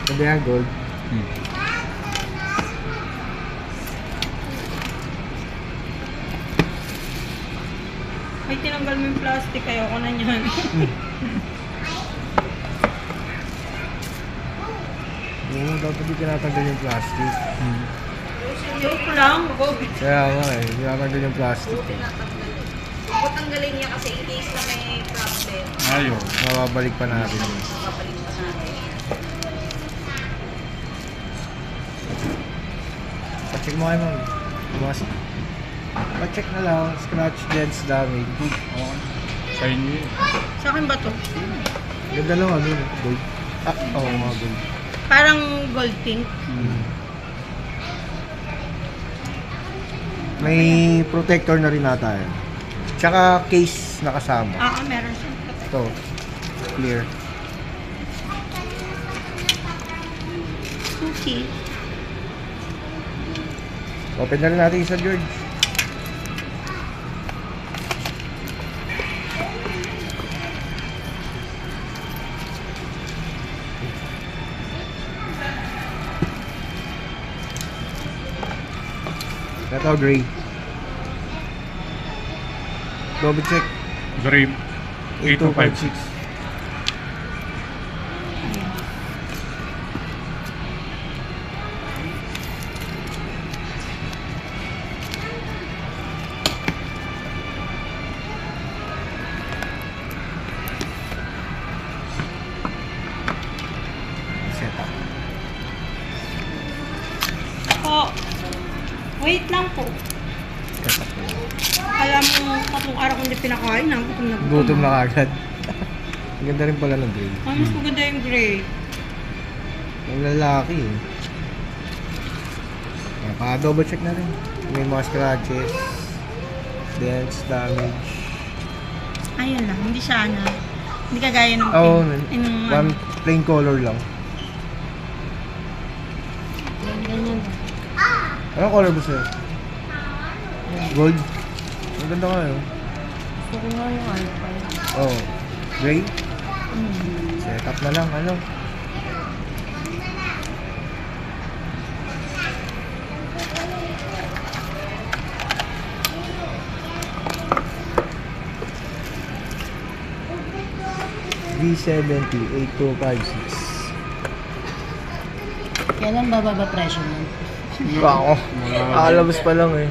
Sabi yan, gold. Ay, tinanggal mo yung plastic. Ayoko na niyan. Oo, dapat hindi tinatanggal yung plastic. Joke lang. Kaya nga eh, tinatanggal yung plastic. Ako tanggalin niya kasi in case na may problem. Ayaw. Mababalik pa natin yun. Babalik pa natin. Pacheck mo kayo ma'am. Bukas. Pacheck na lang. Scratch, dents, damage. Okay. Sa inyo yun. Sa akin ba to? Ganda lang ano, gold. Oo mga gold. Parang gold pink. May protector na rin nata yan. Tsaka case na kasama. Meron siya. Ito. Clear. Okay. Open na rin natin isa, George. Ito, gray. Double check. Grip. 8256. Setup. Po. Wait lang po. Setup na yun. Alam mo, 3 araw kong hindi pinakain. Gutom na gutom. Gutom na kagad. Ang ganda rin pala ng gray. Mas maganda yung gray. Ang lalaki eh. Pa-double check na rin. May mga scratches, dents, damage. Ayun lang. Hindi siya na. Hindi kagaya ng Oo, pink. one plain color lang. Ganyan. Anong color ba sa'yo? Gold? Ang ganda ka yun. Gusto ko nga yung alpha. Oh, gray? Setup na lang, ano? V70-8256. Kailan bababa presyo mo? Ako. Akalabas pa lang eh.